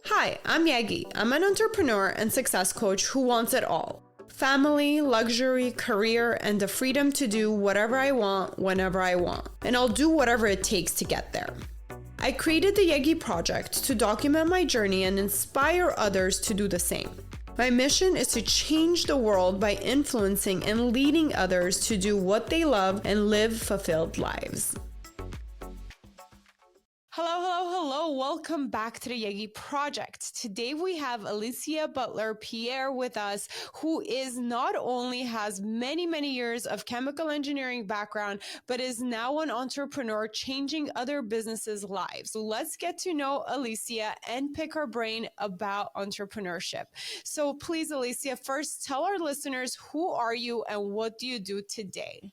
Hi, I'm Yegi. I'm an entrepreneur and success coach who wants it all. Family, luxury, career, and the freedom to do whatever I want, whenever I want. And I'll do whatever it takes to get there. I created the Yegi Project to document my journey and inspire others to do the same. My mission is to change the world by influencing and leading others to do what they love and live fulfilled lives. Hello. Welcome back to the Yegi Project. Today we have Alicia Butler Pierre with us, who is not only has many years of chemical engineering background, but is now an entrepreneur changing other businesses' lives. So let's get to know Alicia and pick her brain about entrepreneurship. So please, Alicia, first tell our listeners, who are you and what do you do today?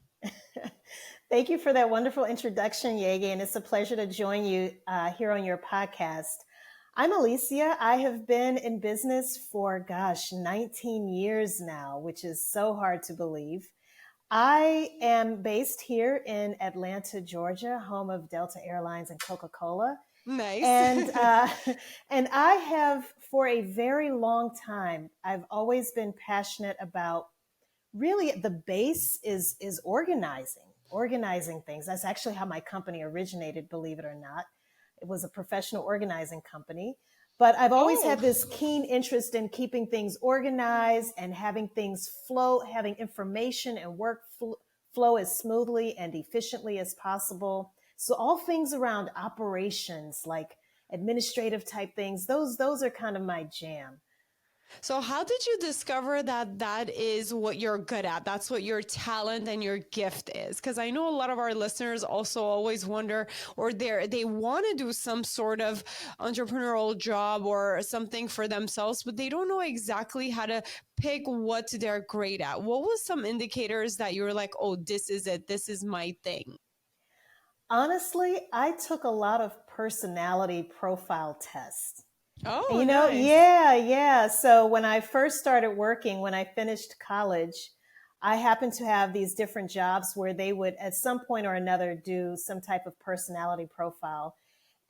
Thank you for that wonderful introduction, Yegi, and it's a pleasure to join you here on your podcast. I'm Alicia. I have been in business for, 19 years now, which is so hard to believe. I am based here in Atlanta, Georgia, home of Delta Airlines and Coca-Cola. Nice. And and I have, for a very long time, I've always been passionate about, really the base is organizing things. That's actually how my company originated, believe it or not. It was a professional organizing company. But I've always had this keen interest in keeping things organized and having things flow, having information and work flow as smoothly and efficiently as possible. So all things around operations, like administrative type things, those are kind of my jam. So how did you discover that that is what you're good at? That's what your talent and your gift is? Because I know a lot of our listeners also always wonder, or they want to do some sort of entrepreneurial job or something for themselves, but they don't know exactly how to pick what they're great at. What was some indicators that you were like, oh, this is it, this is my thing? Honestly, I took a lot of personality profile tests. Oh, Nice. Yeah. So when I first started working, when I finished college, I happened to have these different jobs where they would, at some point or another, do some type of personality profile.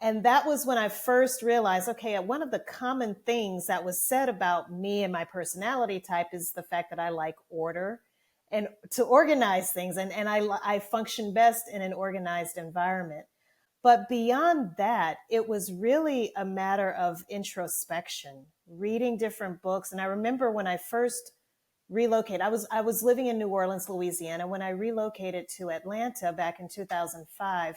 And that was when I first realized, okay, one of the common things that was said about me and my personality type is the fact that I like order and to organize things. And I function best in an organized environment. But beyond that, it was really a matter of introspection, reading different books. And I remember when I first relocated, I was living in New Orleans, Louisiana. When I relocated to Atlanta back in 2005,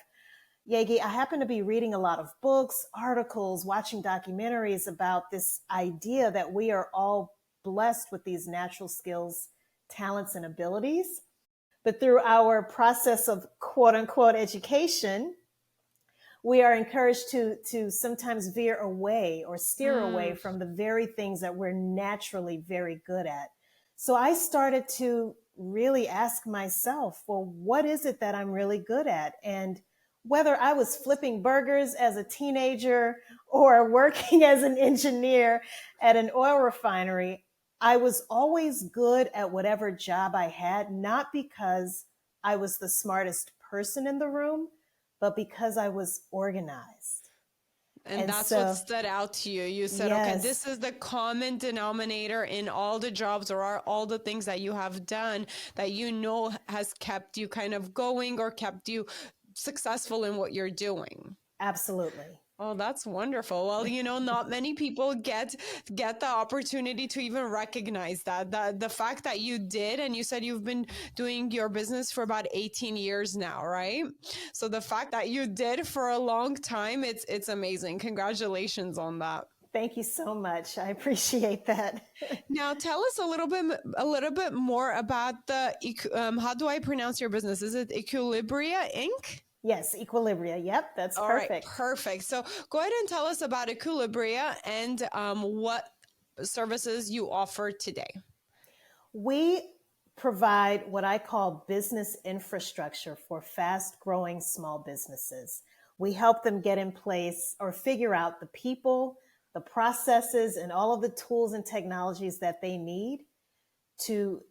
Yegi, I happened to be reading a lot of books, articles, watching documentaries about this idea that we are all blessed with these natural skills, talents, and abilities. But through our process of quote unquote education, we are encouraged to sometimes veer away or steer away from the very things that we're naturally very good at. So I started to really ask myself, well, what is it that I'm really good at? And whether I was flipping burgers as a teenager or working as an engineer at an oil refinery, I was always good at whatever job I had, not because I was the smartest person in the room, but because I was organized. And that's what stood out to you. You said, yes, okay, this is the common denominator in all the jobs or all the things that you have done that you know has kept you kind of going or kept you successful in what you're doing. Absolutely. Oh, that's wonderful. Well, not many people get the opportunity to even recognize that. The fact that you did, and you said you've been doing your business for about 18 years now, right? So the fact that you did for a long time, it's amazing. Congratulations on that. Thank you so much. I appreciate that. Now, tell us a little bit more about the how do I pronounce your business? Is it Equilibria Inc? Yes, Equilibria. Yep, that's all perfect. Right, perfect. So go ahead and tell us about Equilibria and what services you offer today. We provide what I call business infrastructure for fast-growing small businesses. We help them get in place or figure out the people, the processes, and all of the tools and technologies that they need to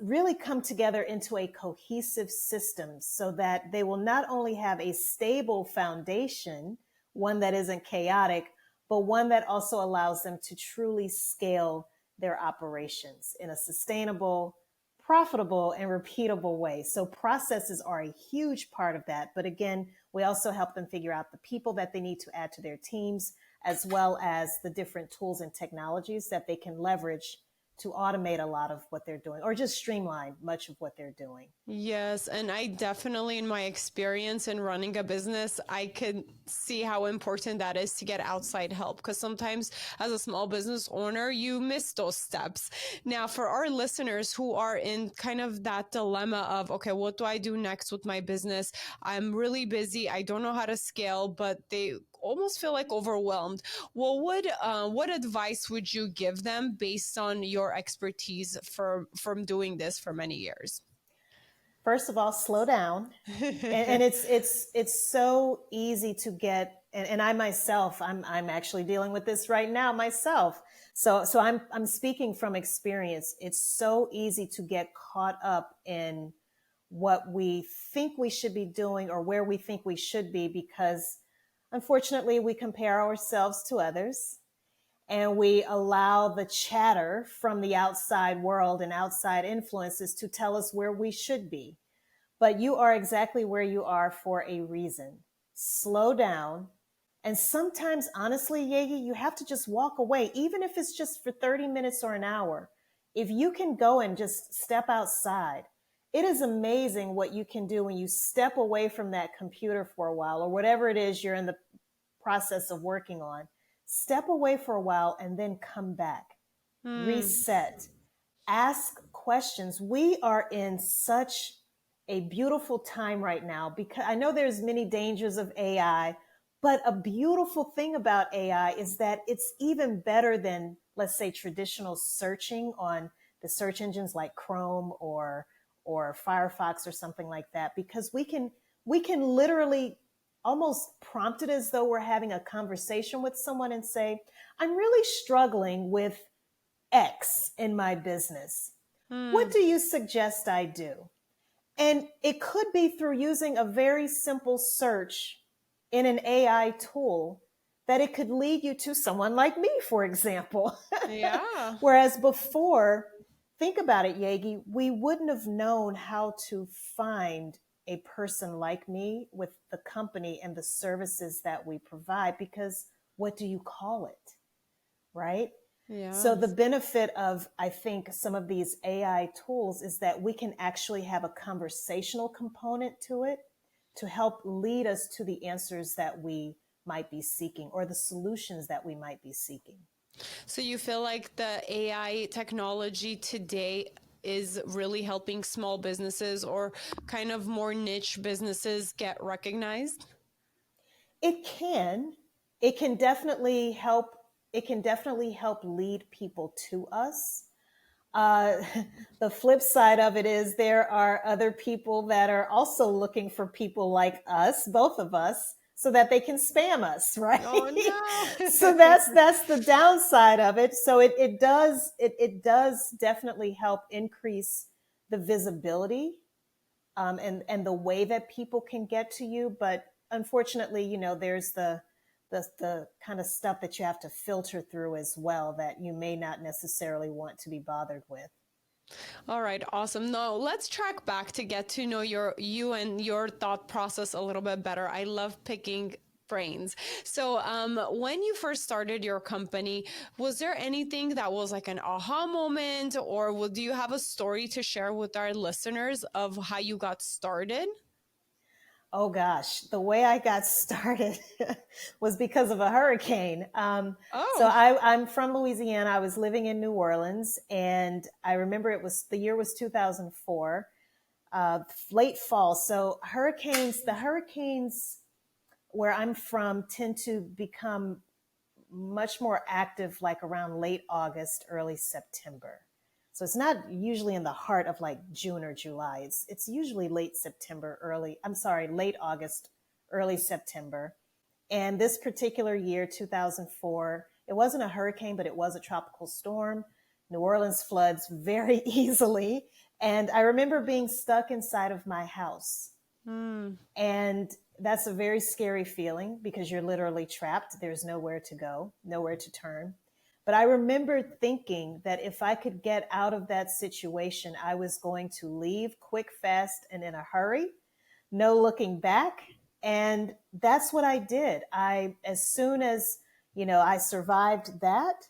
really come together into a cohesive system so that they will not only have a stable foundation, one that isn't chaotic, but one that also allows them to truly scale their operations in a sustainable, profitable, and repeatable way. So processes are a huge part of that. But again, we also help them figure out the people that they need to add to their teams, as well as the different tools and technologies that they can leverage to automate a lot of what they're doing or just streamline much of what they're doing. Yes, and I definitely, in my experience in running a business, I could see how important that is to get outside help, because sometimes as a small business owner, you miss those steps. Now, for our listeners who are in kind of that dilemma of, okay, what do I do next with my business? I'm really busy. I don't know how to scale, but they almost feel like overwhelmed. Well, what advice would you give them based on your expertise from doing this for many years? First of all, slow down. And it's so easy to get, and I myself, I'm actually dealing with this right now myself. So I'm speaking from experience. It's so easy to get caught up in what we think we should be doing or where we think we should be, because unfortunately we compare ourselves to others and we allow the chatter from the outside world and outside influences to tell us where we should be. But you are exactly where you are for a reason. Slow down. And sometimes, honestly, Yegi, you have to just walk away, even if it's just for 30 minutes or an hour. If you can go and just step outside, it is amazing what you can do when you step away from that computer for a while or whatever it is you're in the process of working on. Step away for a while and then come back. Reset. Ask questions. We are in such a beautiful time right now, because I know there's many dangers of AI, but a beautiful thing about AI is that it's even better than, let's say, traditional searching on the search engines like Chrome or Firefox or something like that, because we can literally almost prompt it as though we're having a conversation with someone and say, I'm really struggling with X in my business. What do you suggest I do? And it could be through using a very simple search in an AI tool that it could lead you to someone like me, for example. Yeah. Whereas before, think about it, Yegi, we wouldn't have known how to find a person like me with the company and the services that we provide, because what do you call it? Right? Yeah. So the benefit of, I think, some of these AI tools is that we can actually have a conversational component to it to help lead us to the answers that we might be seeking or the solutions that we might be seeking. So you feel like the AI technology today is really helping small businesses or kind of more niche businesses get recognized? It can. It can definitely help. It can definitely help lead people to us. Uh, the flip side of it is there are other people that are also looking for people like us, both of us, so that they can spam us, right? Oh no. So that's the downside of it. So it does definitely help increase the visibility and the way that people can get to you. But unfortunately, there's the kind of stuff that you have to filter through as well that you may not necessarily want to be bothered with. All right, awesome. Now let's track back to get to know you and your thought process a little bit better. I love picking brains. So when you first started your company, was there anything that was like an aha moment, or do you have a story to share with our listeners of how you got started? Oh gosh, the way I got started was because of a hurricane. So Oh. I'm from Louisiana. I was living in New Orleans, and I remember the year was 2004, late fall. So the hurricanes where I'm from tend to become much more active like around late August, early September. So it's not usually in the heart of like June or July. It's usually late August, early September. And this particular year, 2004, it wasn't a hurricane, but it was a tropical storm. New Orleans floods very easily. And I remember being stuck inside of my house. And That's a very scary feeling because you're literally trapped. There's nowhere to go, nowhere to turn. But I remember thinking that if I could get out of that situation, I was going to leave quick, fast, and in a hurry, no looking back. And that's what I did. As soon as, I survived that,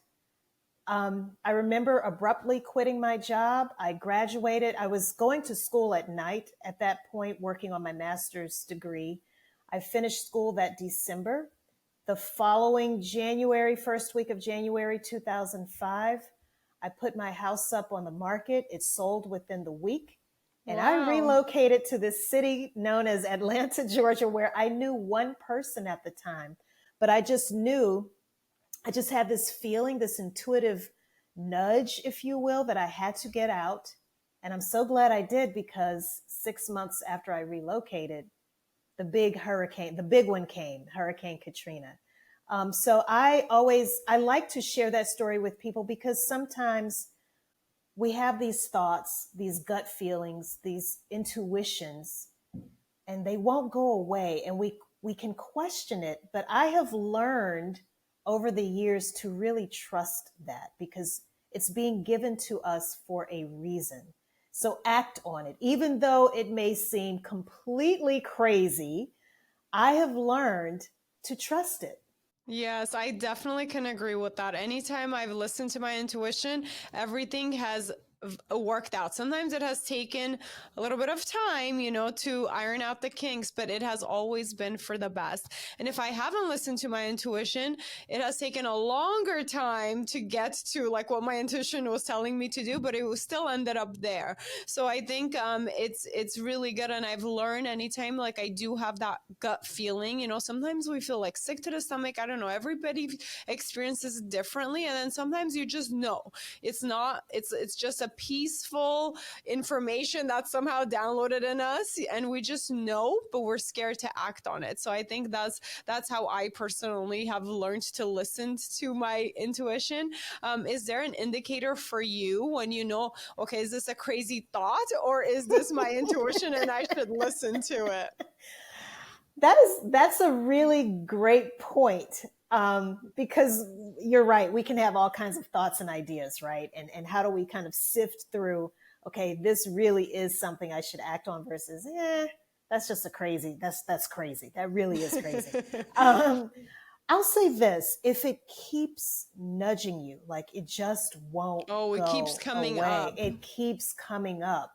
I remember abruptly quitting my job. I graduated. I was going to school at night at that point, working on my master's degree. I finished school that December. The following January, first week of January 2005, I put my house up on the market. It sold within the week. And I Wow. relocated to this city known as Atlanta, Georgia, where I knew one person at the time. But I just had this feeling, this intuitive nudge, if you will, that I had to get out. And I'm so glad I did, because 6 months after I relocated, the big one came, Hurricane Katrina. So I like to share that story with people, because sometimes we have these thoughts, these gut feelings, these intuitions, and they won't go away. And we can question it, but I have learned over the years to really trust that, because it's being given to us for a reason. So act on it. Even though it may seem completely crazy, I have learned to trust it. Yes, I definitely can agree with that. Anytime I've listened to my intuition, everything has worked out. Sometimes it has taken a little bit of time, to iron out the kinks, but it has always been for the best. And if I haven't listened to my intuition, it has taken a longer time to get to like what my intuition was telling me to do, but it was still ended up there. So I think it's really good. And I've learned anytime like I do have that gut feeling, sometimes we feel like sick to the stomach. I don't know. Everybody experiences it differently. And then sometimes you just know it's just a peaceful information that's somehow downloaded in us, and we just know, but we're scared to act on it. So I think that's how I personally have learned to listen to my intuition. Is there an indicator for you when you know, okay, is this a crazy thought, or is this my intuition and I should listen to it? That's a really great point. Because you're right, we can have all kinds of thoughts and ideas, right? And how do we kind of sift through, okay, this really is something I should act on versus, that's just that's crazy. That really is crazy. I'll say this, if it keeps nudging you, like it just won't Oh, it keeps go coming away. up. It keeps coming up.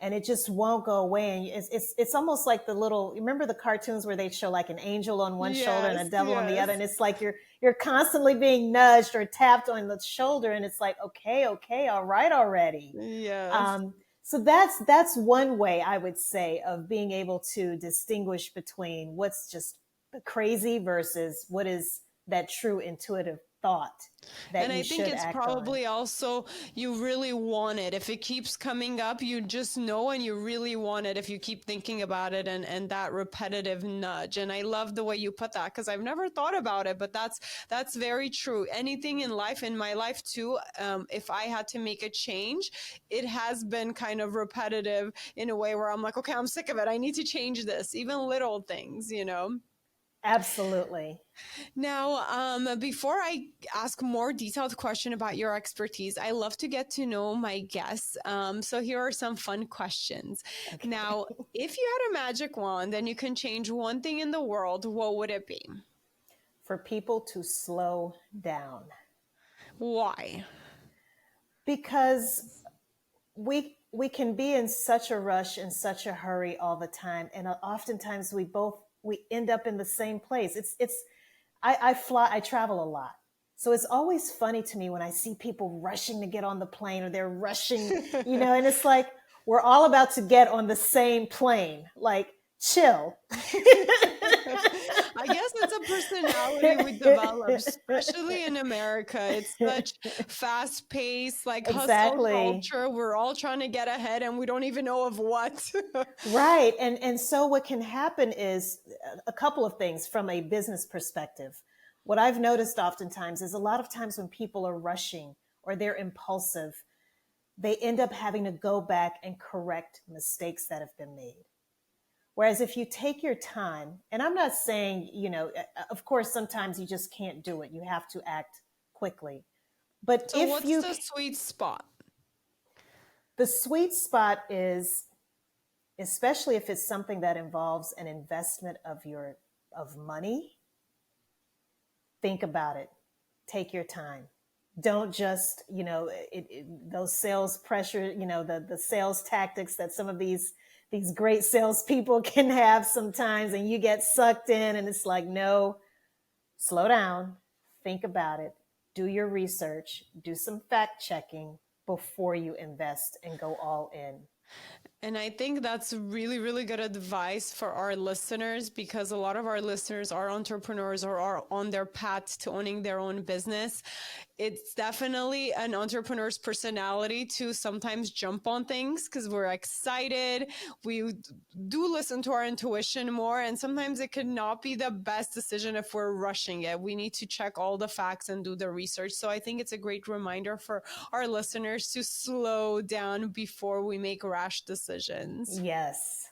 And it just won't go away. And it's almost like remember the cartoons where they show like an angel on one shoulder and a Yes, devil on the other. yes. And it's like you're constantly being nudged or tapped on the shoulder. And it's like, okay, all right already. Yes. So that's one way I would say of being able to distinguish between what's just crazy versus what is that true intuitive thought that And you I think should it's act on. probably also you really want it. If it keeps coming up, you just know and you really want it if you keep thinking about it, and that repetitive nudge. And I love the way you put that, because I've never thought about it, but that's very true. Anything in life, in my life too, if I had to make a change, it has been kind of repetitive in a way where I'm like, okay, I'm sick of it. I need to change this, even little things. Absolutely. Now, before I ask more detailed question about your expertise, I love to get to know my guests. So here are some fun questions. Okay. Now, if you had a magic wand and you can change one thing in the world, what would it be? For people to slow down, Why? because we can be in such a rush, in such a hurry all the time, and oftentimes we end up in the same place. I travel a lot, so it's always funny to me when I see people rushing to get on the plane, or they're rushing, and it's like we're all about to get on the same plane. Like, chill. I guess it's a personality we develop, especially in America. It's such fast paced, like hustle Exactly. culture. We're all trying to get ahead and we don't even know of what. Right. And so what can happen is a couple of things from a business perspective. What I've noticed oftentimes is a lot of times when people are rushing or they're impulsive, they end up having to go back and correct mistakes that have been made. Whereas if you take your time, and I'm not saying, of course, sometimes you just can't do it. You have to act quickly. But So if what's you, the sweet spot? the sweet spot is, especially if it's something that involves an investment of money, think about it. Take your time. Don't just, those sales pressure, the sales tactics that some of these great salespeople can have sometimes, and you get sucked in, and it's like, no, slow down, think about it, do your research, do some fact checking before you invest and go all in. And I think that's really, really good advice for our listeners, because a lot of our listeners are entrepreneurs or are on their path to owning their own business. It's definitely an entrepreneur's personality to sometimes jump on things because we're excited. We do listen to our intuition more, and sometimes it could not be the best decision if we're rushing it. We need to check all the facts and do the research. So I think it's a great reminder for our listeners to slow down before we make rash decisions. Yes.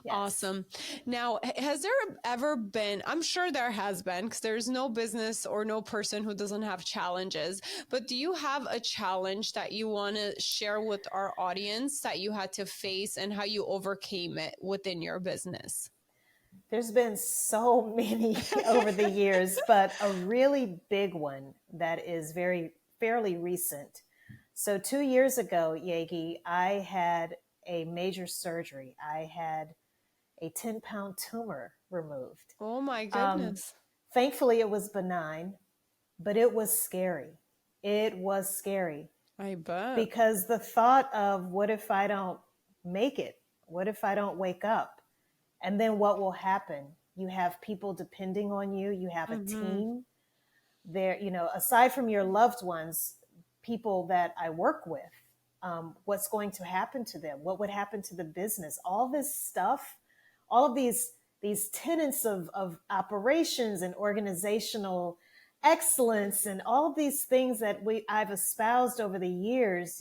Yes. Awesome. Now, has there ever been, I'm sure there has been, because there's no business or no person who doesn't have challenges, but do you have a challenge that you want to share with our audience that you had to face and how you overcame it within your business? There's been so many over the years, but a really big one that is fairly recent. So 2 years ago, Yegi, I had a major surgery. I had a 10-pound tumor removed. Oh my goodness. Thankfully, it was benign, but it was scary. It was scary. I bet. Because the thought of, what if I don't make it? What if I don't wake up? And then what will happen? You have people depending on you. You have a team there, aside from your loved ones, people that I work with, what's going to happen to them? What would happen to the business? All this stuff, all of these tenets of operations and organizational excellence and all of these things that I've espoused over the years,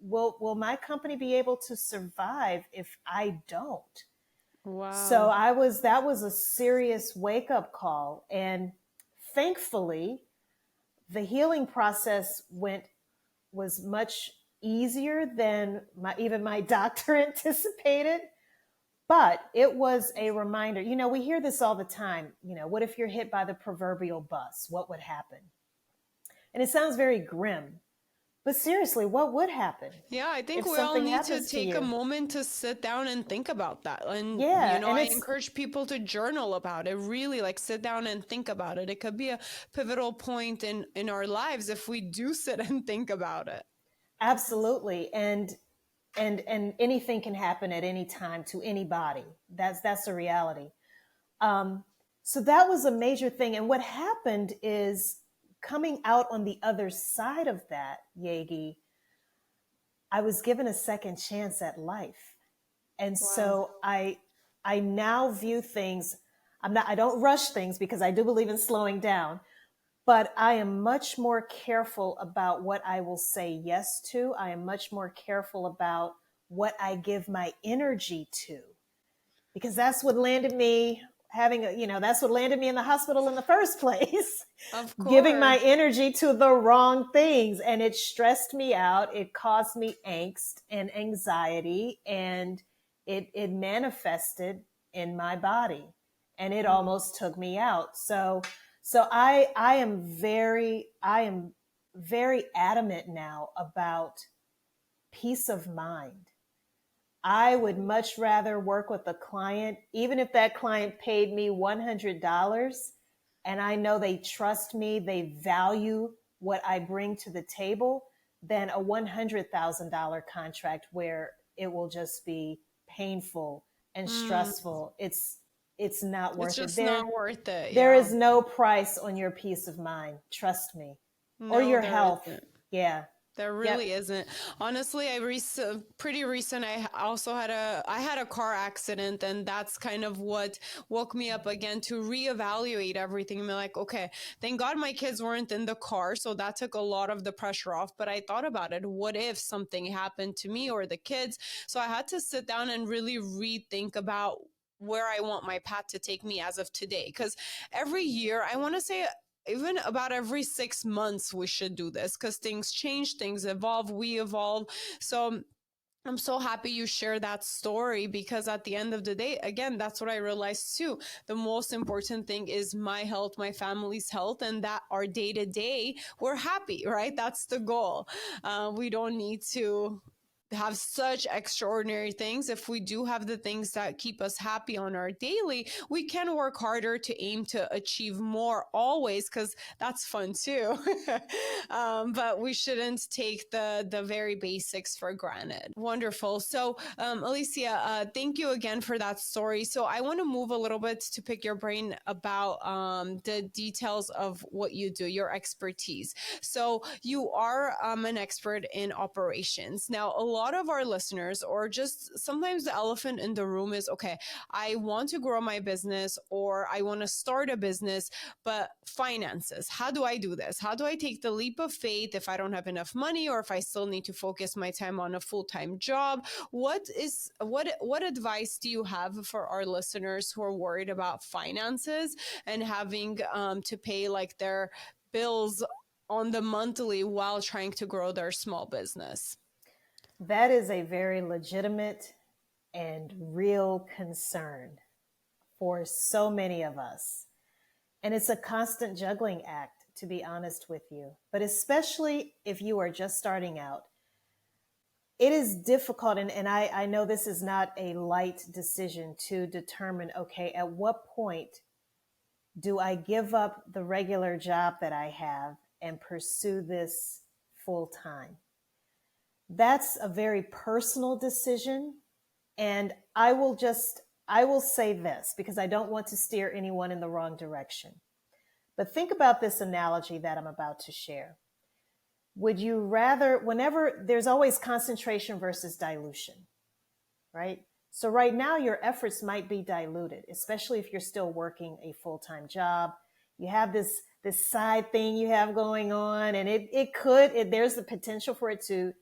will my company be able to survive if I don't? Wow. So that was a serious wake up call. And thankfully, the healing process was much easier than even my doctor anticipated. But it was a reminder. We hear this all the time. What if you're hit by the proverbial bus? What would happen? And it sounds very grim. But seriously, what would happen? Yeah, I think we all need to take a moment to sit down and think about that. And, I encourage people to journal about it, really sit down and think about it. It could be a pivotal point in our lives if we do sit and think about it. Absolutely. And anything can happen at any time to anybody. That's a reality. So that was a major thing. And what happened is, coming out on the other side of that, Yegi, I was given a second chance at life. And so I now view things, I don't rush things because I do believe in slowing down, but I am much more careful about what I will say yes to. I am much more careful about what I give my energy to, because that's what landed me that's what landed me in the hospital in the first place. Of course. Giving my energy to the wrong things. And it stressed me out. It caused me angst and anxiety, and it manifested in my body, and it almost took me out. So I am very adamant now about peace of mind. I would much rather work with a client, even if that client paid me $100, and I know they trust me, they value what I bring to the table, than a $100,000 contract where it will just be painful and stressful. It's not worth it. It's just not worth it. There is no price on your peace of mind. Trust me. No, or your health. Yeah. There Yep. really isn't. Honestly, pretty recent. I had a car accident, and that's kind of what woke me up again to reevaluate everything. And be like, okay, thank God my kids weren't in the car, so that took a lot of the pressure off. But I thought about it: what if something happened to me or the kids? So I had to sit down and really rethink about where I want my path to take me as of today. Because every year, I want to say even about every 6 months we should do this, because things change, things evolve, we evolve. So I'm so happy you share that story, because at the end of the day, again, that's what I realized too. The most important thing is my health, my family's health, and that our day to day, we're happy, right? That's the goal. We don't need to have such extraordinary things. If we do have the things that keep us happy on our daily, we can work harder to aim to achieve more always, because that's fun too. But we shouldn't take the very basics for granted. Wonderful. So Alicia, thank you again for that story. So I want to move a little bit to pick your brain about the details of what you do, your expertise. So you are an expert in operations. Now, a lot of our listeners, or just sometimes the elephant in the room is, okay, I want to grow my business, or I want to start a business, but finances, how do I do this? How do I take the leap of faith if I don't have enough money, or if I still need to focus my time on a full-time job? What advice do you have for our listeners who are worried about finances and having to pay like their bills on the monthly while trying to grow their small business? That is a very legitimate and real concern for so many of us. And it's a constant juggling act, to be honest with you. But especially if you are just starting out, it is difficult. And I know this is not a light decision to determine, okay, at what point do I give up the regular job that I have and pursue this full time? That's a very personal decision. And I will say this, because I don't want to steer anyone in the wrong direction. But think about this analogy that I'm about to share. Would you rather, whenever there's always concentration versus dilution, right? So right now your efforts might be diluted, especially if you're still working a full-time job. You have this side thing you have going on, and there's the potential for it to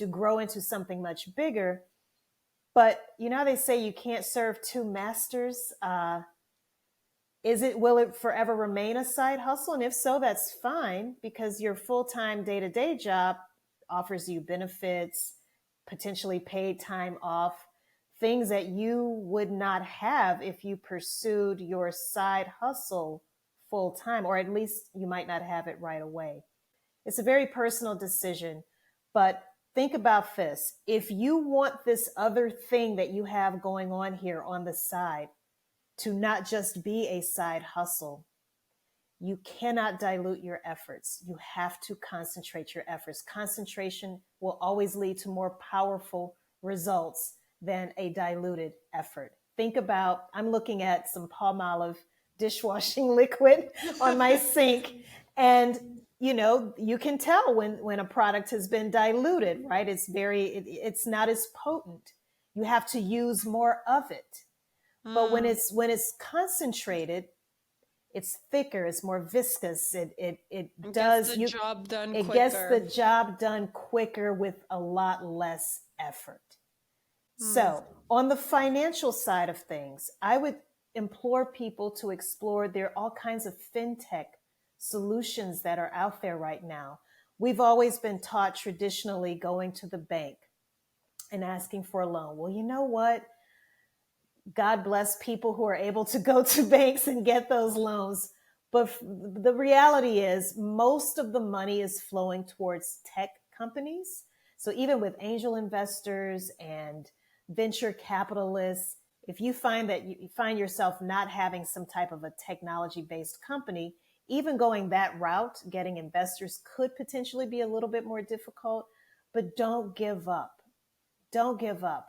grow into something much bigger. But you know how they say you can't serve two masters? Will it forever remain a side hustle? And if so, that's fine, because your full-time day-to-day job offers you benefits, potentially paid time off, things that you would not have if you pursued your side hustle full-time, or at least you might not have it right away. It's a very personal decision, but think about this. If you want this other thing that you have going on here on the side to not just be a side hustle, you cannot dilute your efforts. You have to concentrate your efforts. Concentration will always lead to more powerful results than a diluted effort. Think about, I'm looking at some Palmolive dishwashing liquid on my sink, and you can tell when a product has been diluted, right? It's not as potent. You have to use more of it. But when it's concentrated, it's thicker, it's more viscous. It gets the job done quicker. It gets the job done quicker with a lot less effort. So on the financial side of things, I would implore people to explore. There are all kinds of fintech solutions that are out there right now. We've always been taught traditionally going to the bank and asking for a loan. Well, you know what? God bless people who are able to go to banks and get those loans. But the reality is most of the money is flowing towards tech companies. So even with angel investors and venture capitalists, if you find that you find yourself not having some type of a technology-based company, even going that route, getting investors could potentially be a little bit more difficult, but don't give up. Don't give up.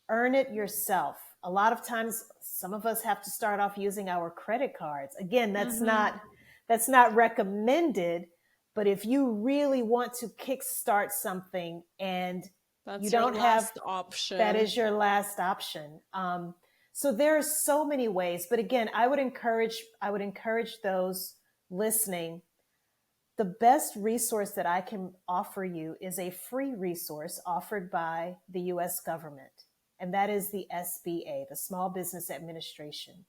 Earn it yourself. A lot of times, some of us have to start off using our credit cards. Again, that's not recommended, But if you really want to kickstart something and you That's your don't have, last that option. is your last option. So there are so many ways, but again, I would encourage those listening. The best resource that I can offer you is a free resource offered by the US government, and that is the SBA, the Small Business Administration.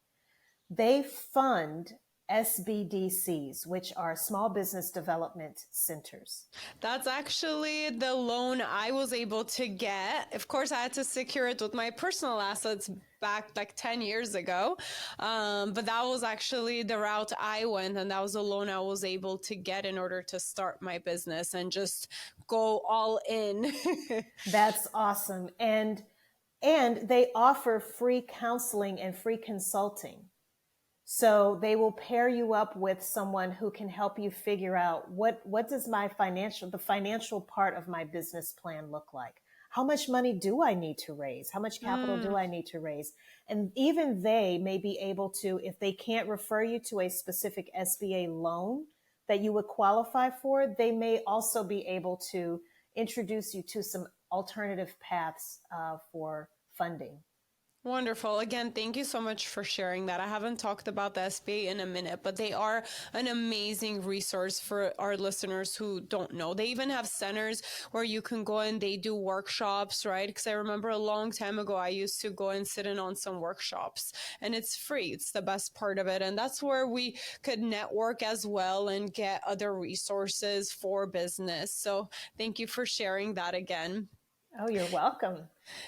They fund SBDCs, which are small business development centers. That's actually the loan I was able to get. Of course, I had to secure it with my personal assets back like 10 years ago. But that was actually the route I went. And that was a loan I was able to get in order to start my business and just go all in. That's awesome. And they offer free counseling and free consulting. So they will pair you up with someone who can help you figure out what does the financial part of my business plan look like? How much money do I need to raise? How much capital do I need to raise? And even they may be able to, if they can't refer you to a specific SBA loan that you would qualify for, they may also be able to introduce you to some alternative paths for funding. Wonderful. Again, thank you so much for sharing that. I haven't talked about the SBA in a minute, but they are an amazing resource for our listeners who don't know. They even have centers where you can go and they do workshops, right? Because I remember a long time ago, I used to go and sit in on some workshops, and it's free. It's the best part of it. And that's where we could network as well and get other resources for business. So thank you for sharing that again. Oh, you're welcome.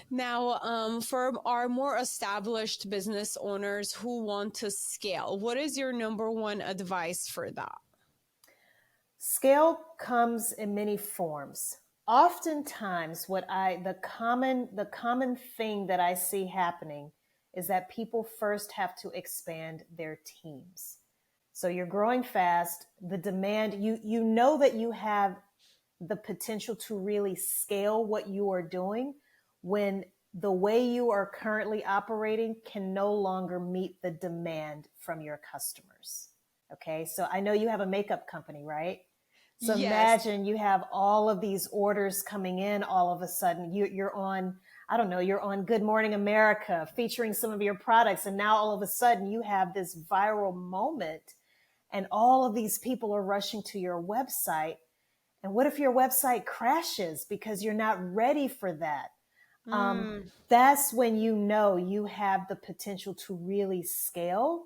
Now, for our more established business owners who want to scale, what is your number one advice for that? Scale comes in many forms. Oftentimes, the common thing that I see happening is that people first have to expand their teams. So you're growing fast, the demand, you know that you have the potential to really scale what you are doing when the way you are currently operating can no longer meet the demand from your customers. Okay, so I know you have a makeup company, right? So Yes. imagine you have all of these orders coming in all of a sudden. You're on, I don't know, you're on Good Morning America featuring some of your products. And now all of a sudden you have this viral moment and all of these people are rushing to your website. And what if your website crashes because you're not ready for that? That's when you know you have the potential to really scale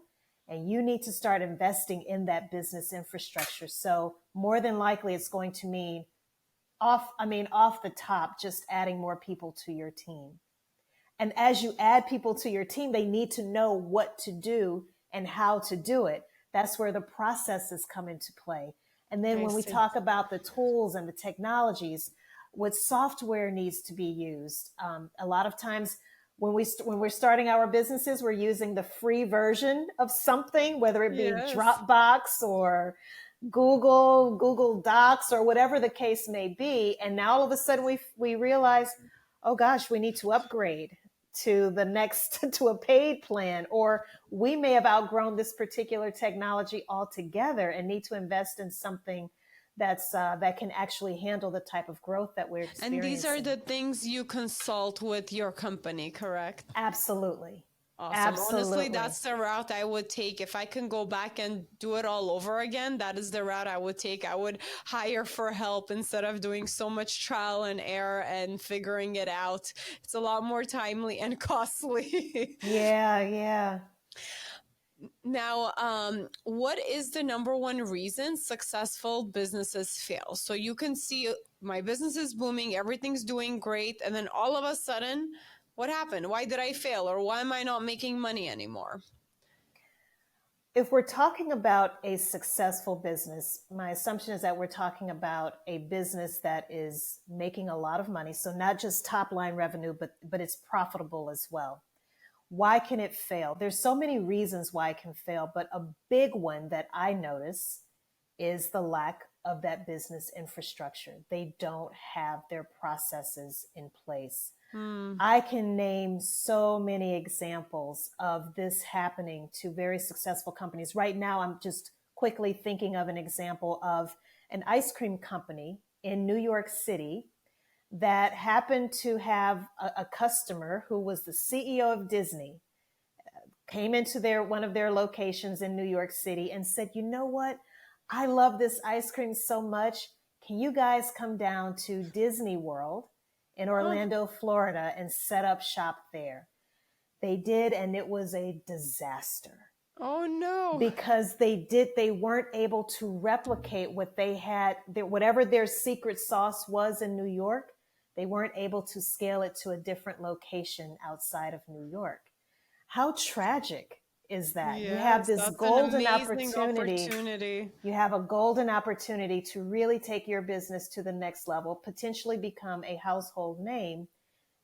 and you need to start investing in that business infrastructure. So more than likely it's going to mean off the top, just adding more people to your team. And as you add people to your team, they need to know what to do and how to do it. That's where the processes come into play. And then I when we see. talk about the tools and the technologies, what software needs to be used. A lot of times when we're starting our businesses, we're using the free version of something, whether it be Yes. Dropbox or Google Docs or whatever the case may be. And now all of a sudden we realize, oh gosh, we need to upgrade to the next to a paid plan, or we may have outgrown this particular technology altogether and need to invest in something that can actually handle the type of growth that we're experiencing. And these are the things you consult with your company, correct? Absolutely. Awesome. Absolutely. Honestly, that's the route I would take. If I can go back and do it all over again, that is the route I would take. I would hire for help instead of doing so much trial and error and figuring it out. It's a lot more timely and costly. Yeah. Now, what is the number one reason successful businesses fail? So you can see my business is booming, everything's doing great, and then all of a sudden, what happened? Why did I fail? Or why am I not making money anymore? If we're talking about a successful business, my assumption is that we're talking about a business that is making a lot of money. So not just top line revenue, but it's profitable as well. Why can it fail? There's so many reasons why it can fail, but a big one that I notice is the lack of that business infrastructure. They don't have their processes in place. I can name so many examples of this happening to very successful companies. Right now, I'm just quickly thinking of an example of an ice cream company in New York City that happened to have a customer who was the CEO of Disney, came into one of their locations in New York City and said, you know what? I love this ice cream so much. Can you guys come down to Disney World in Orlando, Florida, and set up shop there? They did, and it was a disaster. Oh no. Because they weren't able to replicate what they had, whatever their secret sauce was in New York, they weren't able to scale it to a different location outside of New York. How tragic is that? Yes, You have this that's an golden amazing opportunity. You have a golden opportunity to really take your business to the next level, potentially become a household name,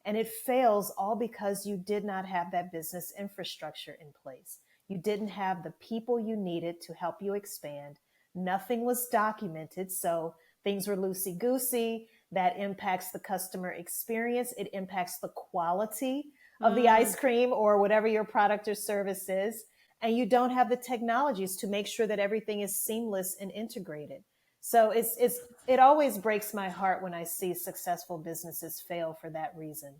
and it fails all because you did not have that business infrastructure in place. You didn't have the people you needed to help you expand. Nothing was documented, so things were loosey-goosey. That impacts the customer experience. It impacts the quality of the ice cream or whatever your product or service is. And you don't have the technologies to make sure that everything is seamless and integrated. So it always breaks my heart when I see successful businesses fail for that reason.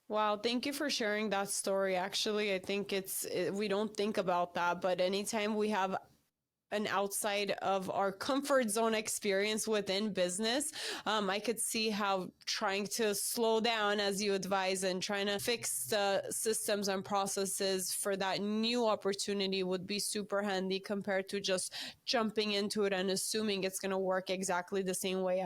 Wow, thank you for sharing that story. Actually, I think we don't think about that, but anytime we have an outside of our comfort zone experience within business, I could see how trying to slow down, as you advise, and trying to fix the systems and processes for that new opportunity would be super handy compared to just jumping into it and assuming it's going to work exactly the same way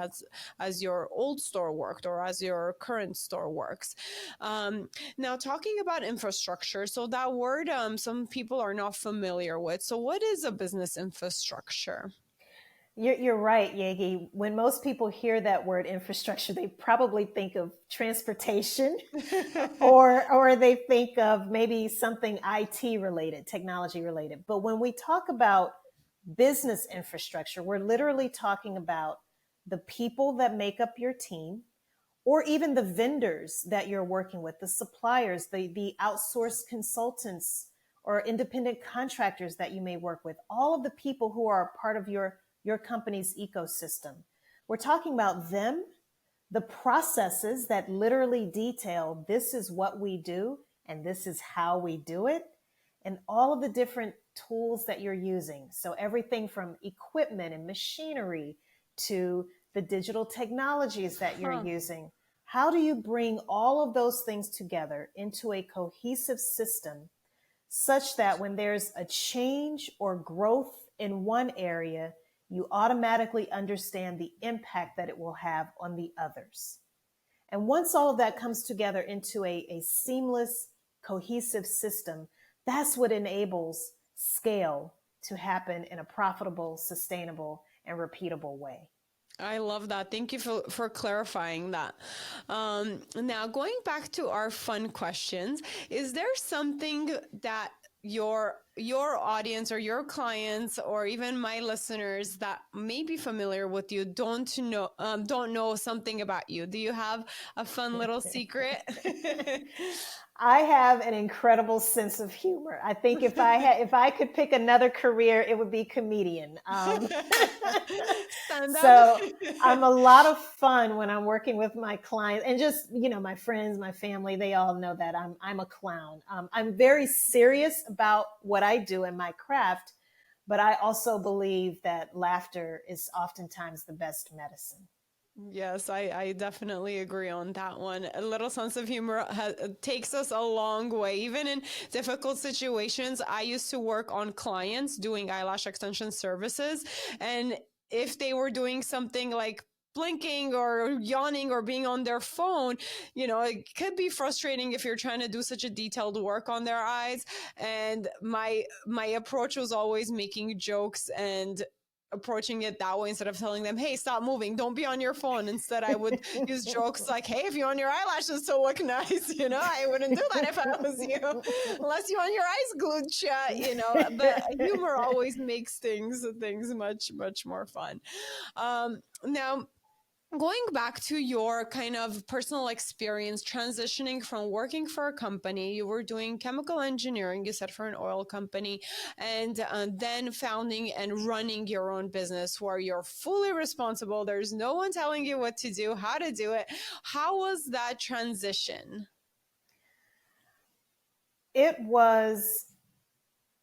as your old store worked or as your current store works. Now, talking about infrastructure, so that word some people are not familiar with. So what is a business infrastructure? You're right, Yegi. When most people hear that word infrastructure, they probably think of transportation or they think of maybe something IT related, technology related. But when we talk about business infrastructure, we're literally talking about the people that make up your team, or even the vendors that you're working with, the suppliers, the outsourced consultants or independent contractors that you may work with, all of the people who are a part of your company's ecosystem. We're talking about them, the processes that literally detail this is what we do and this is how we do it, and all of the different tools that you're using. So everything from equipment and machinery to the digital technologies that you're using. How do you bring all of those things together into a cohesive system such that when there's a change or growth in one area, you automatically understand the impact that it will have on the others? And once all of that comes together into a seamless, cohesive system, that's what enables scale to happen in a profitable, sustainable, and repeatable way. I love that. Thank you for clarifying that. Now, going back to our fun questions, is there something that your audience or your clients or even my listeners that may be familiar with you don't know something about you? Do you have a fun little secret? I have an incredible sense of humor. I think if I could pick another career, it would be comedian. So I'm a lot of fun when I'm working with my clients, and just, my friends, my family, they all know that I'm a clown. I'm very serious about what I do in my craft, but I also believe that laughter is oftentimes the best medicine. Yes, I definitely agree on that one. A little sense of humor takes us a long way. Even in difficult situations, I used to work on clients doing eyelash extension services. And if they were doing something like blinking or yawning or being on their phone, it could be frustrating if you're trying to do such a detailed work on their eyes. And my approach was always making jokes and approaching it that way instead of telling them, hey, stop moving, don't be on your phone. Instead, I would use jokes like, hey, if you want your eyelashes to look nice, I wouldn't do that if I was you, unless you want your eyes glued shut, but humor always makes things much, much more fun. Now, Going back to your kind of personal experience transitioning from working for a company, you were doing chemical engineering, you said for an oil company, and then founding and running your own business where you're fully responsible. There's no one telling you what to do, how to do it. How was that transition? It was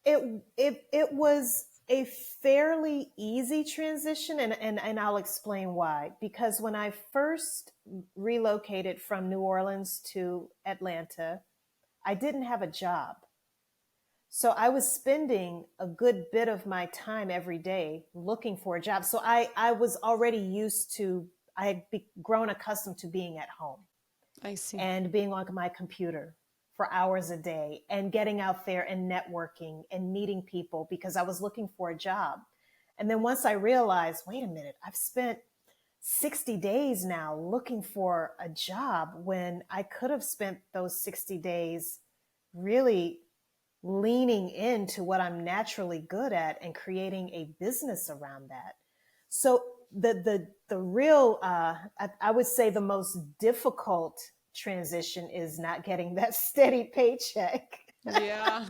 it was a fairly easy transition, and I'll explain why. Because when I first relocated from New Orleans to Atlanta, I didn't have a job. So I was spending a good bit of my time every day looking for a job. So I was already used to, I had grown accustomed to being at home I see. and being on my computer for hours a day and getting out there and networking and meeting people because I was looking for a job. And then once I realized, wait a minute, I've spent 60 days now looking for a job when I could have spent those 60 days really leaning into what I'm naturally good at and creating a business around that. So the real I would say the most difficult transition is not getting that steady paycheck. Yeah,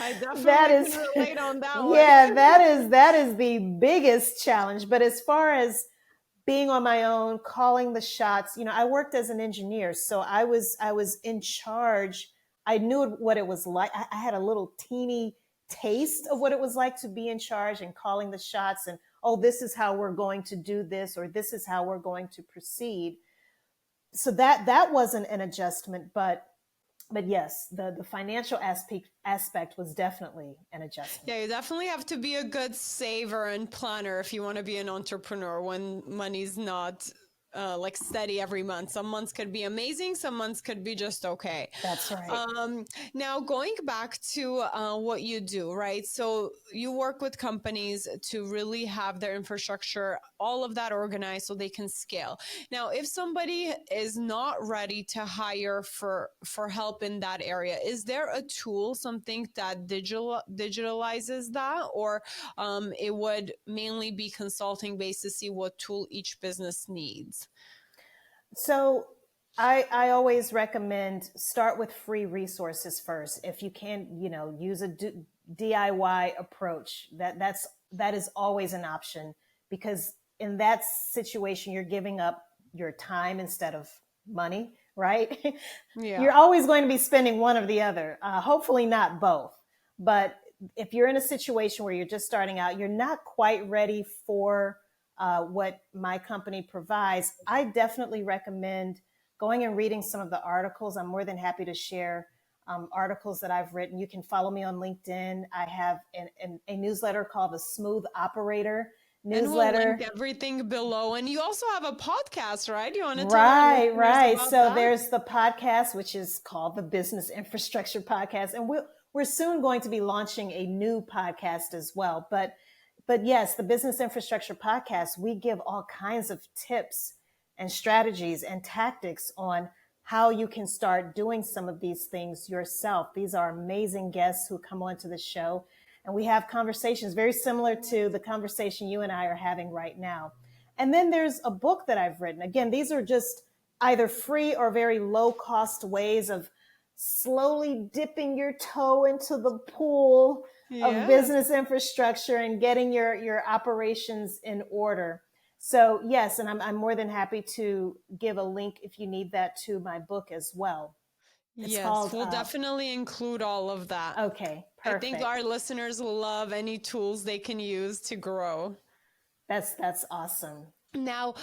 I That definitely is, can relate on that one. yeah, that is the biggest challenge. But as far as being on my own, calling the shots, I worked as an engineer, so I was in charge. I knew what it was like. I had a little teeny taste of what it was like to be in charge and calling the shots, and oh, this is how we're going to do this, or this is how we're going to proceed. So that wasn't an adjustment, but yes, the financial aspect was definitely an adjustment. Yeah, you definitely have to be a good saver and planner if you want to be an entrepreneur when money's not like steady every month. Some months could be amazing, some months could be just okay. That's right. Um, Now, going back to what you do, right? So you work with companies to really have their infrastructure, all of that organized so they can scale. Now, if somebody is not ready to hire for help in that area, is there a tool, something that digitalizes that, or it would mainly be consulting based to see what tool each business needs? So I always recommend start with free resources first. If you can, use a DIY approach. That is always an option, because in that situation you're giving up your time instead of money, right? Yeah. You're always going to be spending one or the other. Hopefully not both. But if you're in a situation where you're just starting out, you're not quite ready for what my company provides, I definitely recommend going and reading some of the articles. I'm more than happy to share articles that I've written. You can follow me on LinkedIn. I have a newsletter called the Smooth Operator And we'll link newsletter. everything below. And you also have a podcast, right? You want to tell our Right, listeners right. about So that? there's the podcast, which is called the Business Infrastructure Podcast, and we're soon going to be launching a new podcast as well. But yes, the Business Infrastructure Podcast, we give all kinds of tips and strategies and tactics on how you can start doing some of these things yourself. These are amazing guests who come onto the show, and we have conversations very similar to the conversation you and I are having right now. And then there's a book that I've written. Again, these are just either free or very low cost ways of slowly dipping your toe into the pool of Yes. business infrastructure and getting your operations in order. So yes, and I'm more than happy to give a link if you need that to my book as well. It's Yes, called, we'll definitely include all of that. okay, I think perfect. our listeners love any tools they can use to grow. That's awesome. Now,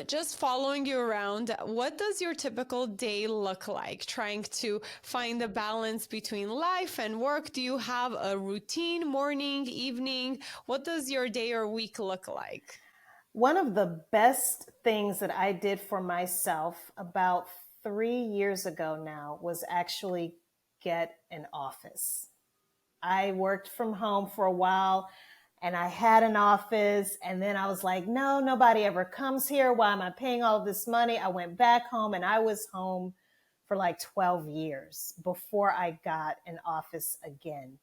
just following you around, what does your typical day look like? Trying to find the balance between life and work. Do you have a routine, morning, evening? What does your day or week look like? One of the best things that I did for myself about 3 years ago now was actually get an office. I worked from home for a while and I had an office, and then I was like, no, nobody ever comes here. Why am I paying all of this money? I went back home, and I was home for like 12 years before I got an office again.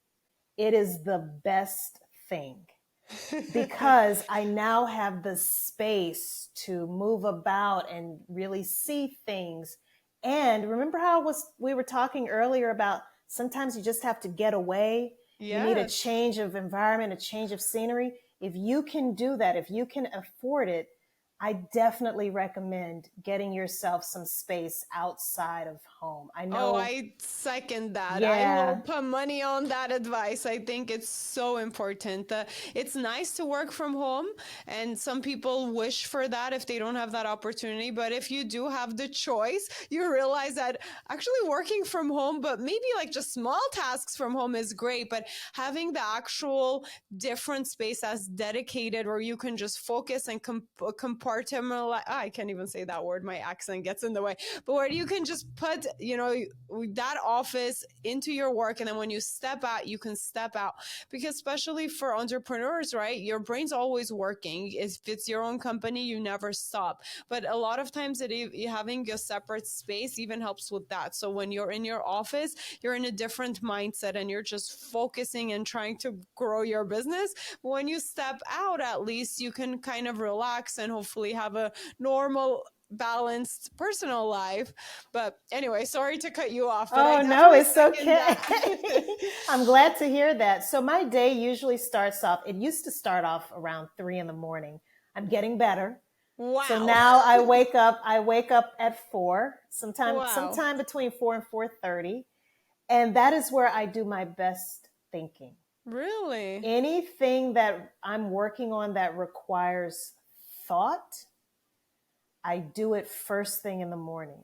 It is the best thing. because I now have the space to move about and really see things. And remember how we were talking earlier about sometimes you just have to get away. You need a Yes. change of environment, a change of scenery. If you can do that, if you can afford it, I definitely recommend getting yourself some space outside of home. I Oh, know, I second that. I will yeah, put money on that advice. I think it's so important. It's nice to work from home, and some people wish for that if they don't have that opportunity. But if you do have the choice, you realize that actually working from home, but maybe like just small tasks from home is great. But having the actual different space as dedicated where you can just focus and compartmentalize. I can't even say that word. My accent gets in the way, but where you can just put, that office into your work. And then when you step out, you can step out. Because especially for entrepreneurs, right? Your brain's always working. If it's your own company, you never stop. But a lot of times having a separate space even helps with that. So when you're in your office, you're in a different mindset and you're just focusing and trying to grow your business. But when you step out, at least you can kind of relax and hopefully have a normal balanced personal life. But anyway, sorry to cut you off, but I oh, no, definitely it's second okay. that. I'm glad to hear that. So my day usually starts off, it used to start off around 3 in the morning. I'm getting better. So Wow. now I wake up at 4, Wow. sometime between 4 and 4:30. And that is where I do my best thinking. Really? Anything that I'm working on that requires thought, I do it first thing in the morning.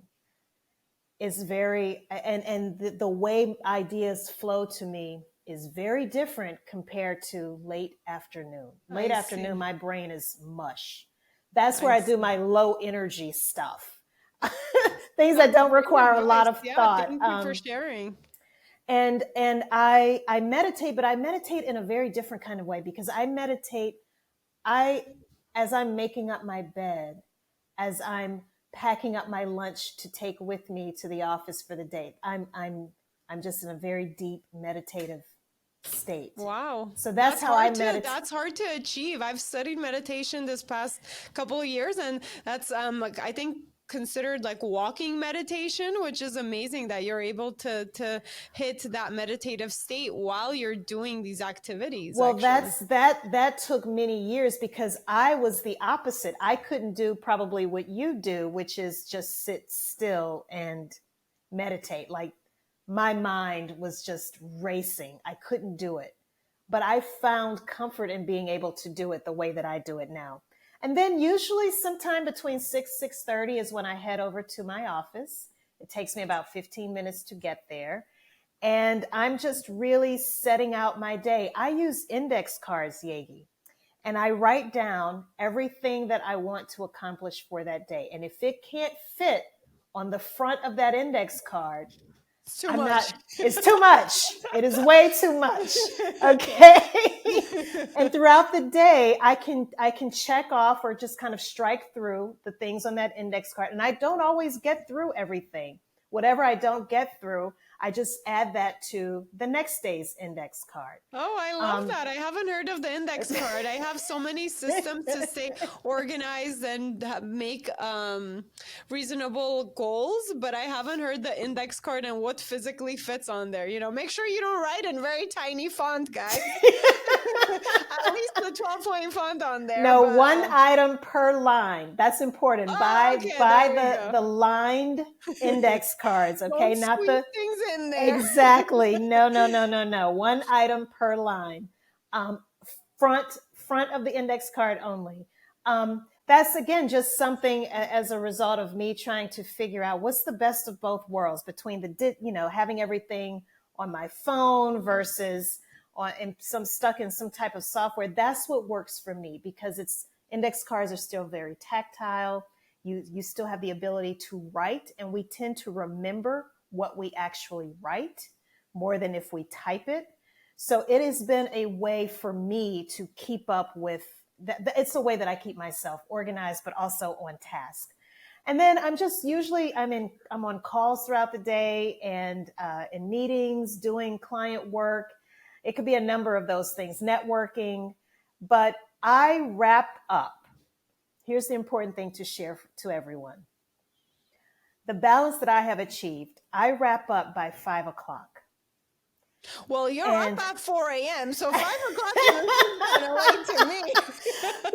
It's very, and the way ideas flow to me is very different compared to late afternoon. Late I afternoon, see. my brain is mush. That's where I I do see. my low energy stuff. Things that That's don't great require a lot advice. of Yeah, thought. thank you for sharing. And I meditate, but I meditate in a very different kind of way because I meditate, I as I'm making up my bed, as I'm packing up my lunch to take with me to the office for the day. I'm just in a very deep meditative state. Wow. So that's how I meditate. That's hard to achieve. I've studied meditation this past couple of years, and that's like, I think considered like walking meditation, which is amazing that you're able to hit that meditative state while you're doing these activities Well, actually. that took many years because I was the opposite. I couldn't do probably what you do, which is just sit still and meditate. Like my mind was just racing. I couldn't do it. But I found comfort in being able to do it the way that I do it now. And then usually sometime between 6:30 is when I head over to my office. It takes me about 15 minutes to get there. And I'm just really setting out my day. I use index cards, Yegi, and I write down everything that I want to accomplish for that day. And if it can't fit on the front of that index card, It's too I'm not, much. it's too much. It is way too much. Okay. And throughout the day, I can check off or just kind of strike through the things on that index card. And I don't always get through everything. Whatever I don't get through, I just add that to the next day's index card. Oh, I love Um, that. I haven't heard of the index card. I have so many systems to stay organized and make reasonable goals, but I haven't heard the index card and what physically fits on there. Make sure you don't write in very tiny font, guys. At least the 12-point font on there, no, but one item per line. That's important. oh, Buy okay, buy there we go. the lined index cards, okay? Don't Not squeeze the things in there. exactly. No, no, no, no, no. One item per line. Um, front of the index card only. That's again just something as a result of me trying to figure out what's the best of both worlds between having everything on my phone versus on and some stuck in some type of software. That's what works for me because it's index cards are still very tactile. You still have the ability to write, and we tend to remember what we actually write more than if we type it. So it has been a way for me to keep up with that. It's a way that I keep myself organized, but also on task. And then I'm on calls throughout the day and in meetings, doing client work. It could be a number of those things, networking. but I wrap up. Here's the important thing to share to everyone. The balance that I have achieved, I wrap up by 5 o'clock. Well, you're up at 4 a.m., so 5 o'clock is kind of late to me.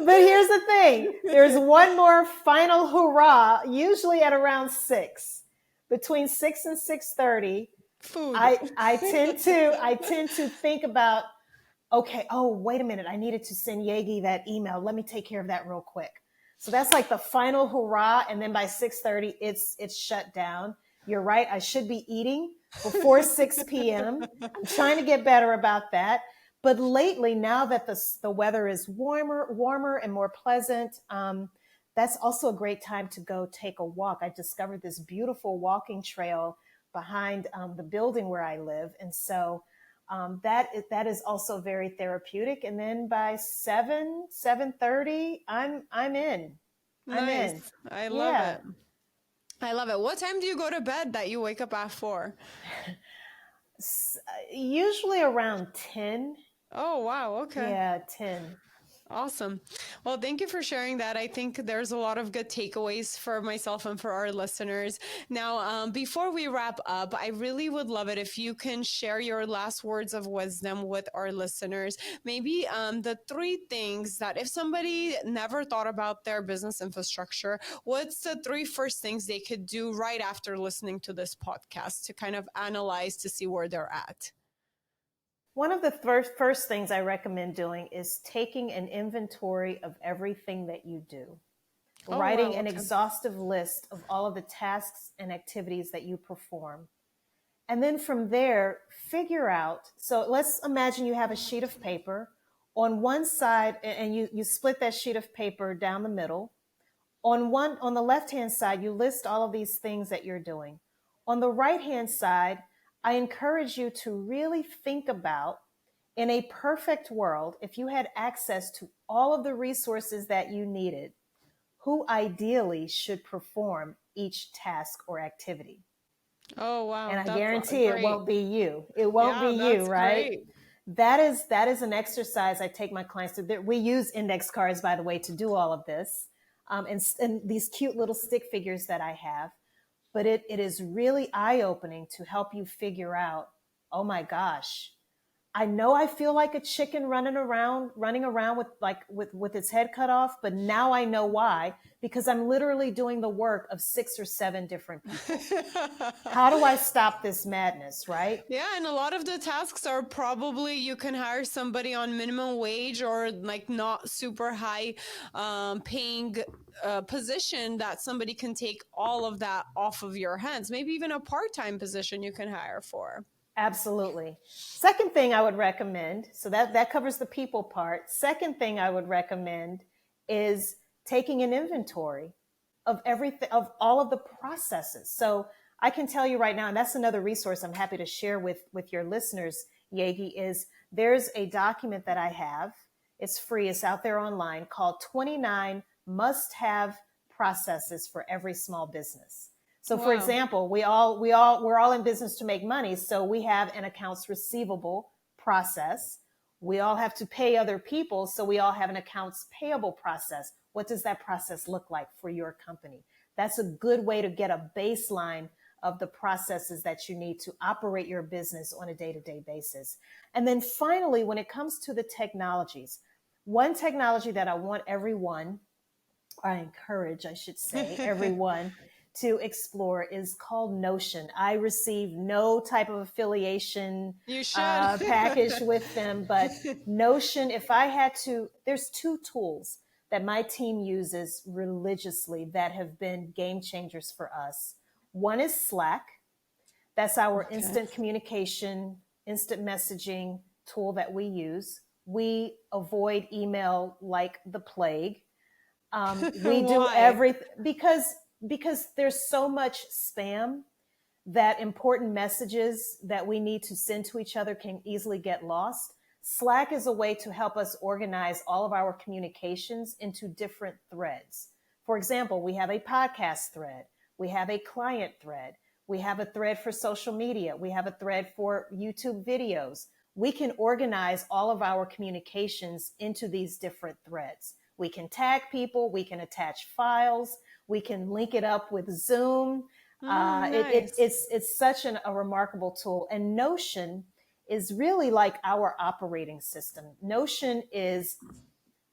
But here's the thing. There's one more final hurrah, usually at around 6. Between 6 and 6:30, Food. I tend to think about, okay, oh, wait a minute. I needed to send Yegi that email. Let me take care of that real quick. So that's like the final hurrah. And then by 6:30, it's shut down. You're right. I should be eating before 6 p.m. I'm trying to get better about that. But lately, now that the weather is warmer and more pleasant, that's also a great time to go take a walk. I discovered this beautiful walking trail behind the building where I live. And so that is also very therapeutic. And then by 7:30, I'm in. I'm Nice. in. I love it. I love it. What time do you go to bed that you wake up at 4? Usually around 10. Oh, wow. Okay. Yeah, 10. Awesome. Well, thank you for sharing that. I think there's a lot of good takeaways for myself and for our listeners. Now, before we wrap up, I really would love it if you can share your last words of wisdom with our listeners. Maybe the 3 things that if somebody never thought about their business infrastructure, what's the 3 first things they could do right after listening to this podcast to kind of analyze to see where they're at? One of the first things I recommend doing is taking an inventory of everything that you do. Writing an exhaustive list of all of the tasks and activities that you perform. And then from there, figure out. So let's imagine you have a sheet of paper on one side and you split that sheet of paper down the middle. On the left-hand side, you list all of these things that you're doing. On the right-hand side, I encourage you to really think about, in a perfect world, if you had access to all of the resources that you needed, who ideally should perform each task or activity. Oh, wow. And I guarantee it won't be you. It won't be you, right? Great. That is an exercise I take my clients to. We use index cards, by the way, to do all of this. And these cute little stick figures that I have. But it is really eye-opening to help you figure out, oh my gosh, I know I feel like a chicken running around with its head cut off, but now I know why, because I'm literally doing the work of 6 or 7 different people. How do I stop this madness, right? Yeah, and a lot of the tasks are probably you can hire somebody on minimum wage or like not super high paying position that somebody can take all of that off of your hands. Maybe even a part-time position you can hire for. Absolutely. Second thing I would recommend, so that covers the people part. Second thing I would recommend is taking an inventory of everything, of all of the processes. So I can tell you right now, and that's another resource I'm happy to share with your listeners, Yegi, is there's a document that I have. It's free. It's out there online called 29 must-have processes for every small business. So for example, we're all in business to make money. So we have an accounts receivable process. We all have to pay other people. So we all have an accounts payable process. What does that process look like for your company? That's a good way to get a baseline of the processes that you need to operate your business on a day-to-day basis. And then finally, when it comes to the technologies, one technology that I want everyone, or I encourage, I should say, everyone to explore is called Notion. I receive no type of affiliation package with them, but Notion, if I had to, there's 2 tools that my team uses religiously that have been game changers for us. One is Slack. That's our instant communication, instant messaging tool that we use. We avoid email like the plague. We do everything because there's so much spam that important messages that we need to send to each other can easily get lost. Slack is a way to help us organize all of our communications into different threads. For example, we have a podcast thread. We have a client thread. We have a thread for social media. We have a thread for YouTube videos. we can organize all of our communications into these different threads. We can tag people, we can attach files, we can link it up with Zoom. Nice. It's such a remarkable tool. And Notion is really like our operating system. Notion is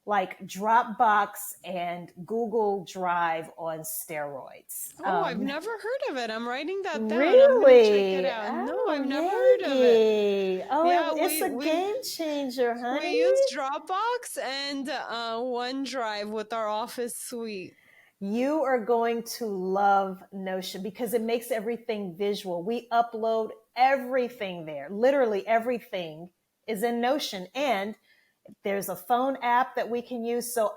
like Dropbox and Google Drive on steroids. Oh, I've never heard of it. I'm writing that down. Really? I'm gonna check it out. No, Oh, I've never heard of it. Yegi. Oh, Yeah, it's a game changer, we honey. use Dropbox and OneDrive with our Office suite. You are going to love Notion because it makes everything visual. We upload everything there. Literally everything is in Notion. And there's a phone app that we can use. So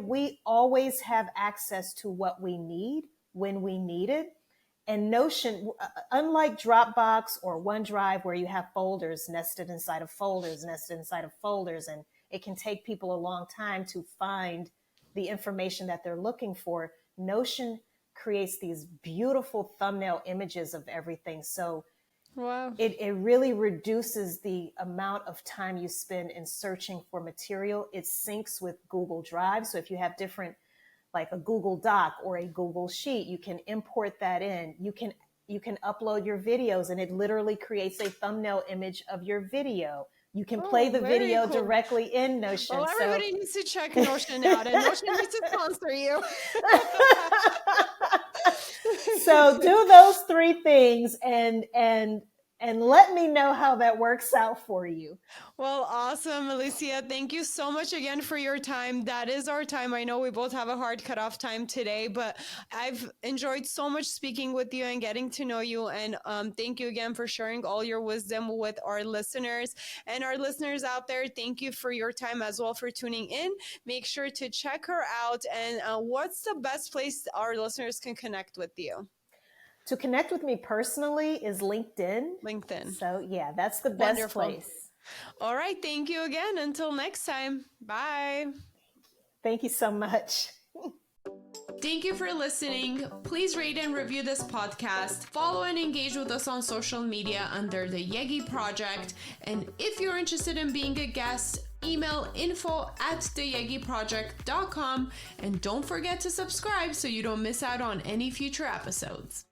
we always have access to what we need when we need it. And Notion, unlike Dropbox or OneDrive, where you have folders nested inside of folders, and it can take people a long time to find the information that they're looking for, Notion creates these beautiful thumbnail images of everything. So wow, it really reduces the amount of time you spend in searching for material. It syncs with Google Drive. So if you have different, like a Google Doc or a Google Sheet, you can import that in. You can upload your videos and it literally creates a thumbnail image of your video. You can play the video directly in Notion. Well, everybody needs to check Notion out, and Notion needs to sponsor you. So do those three things and let me know how that works out for you. Well, awesome, Alicia. Thank you so much again for your time. That is our time. I know we both have a hard cutoff time today, but I've enjoyed so much speaking with you and getting to know you. And thank you again for sharing all your wisdom with our listeners. And our listeners out there, thank you for your time as well for tuning in. Make sure to check her out. And what's the best place our listeners can connect with you? To connect with me personally is LinkedIn. So yeah, that's the best place. All right. Thank you again. Until next time. Bye. Thank you so much. Thank you for listening. Please rate and review this podcast. Follow and engage with us on social media under the Yegi Project. And if you're interested in being a guest, email info@theyegiproject.com. And don't forget to subscribe so you don't miss out on any future episodes.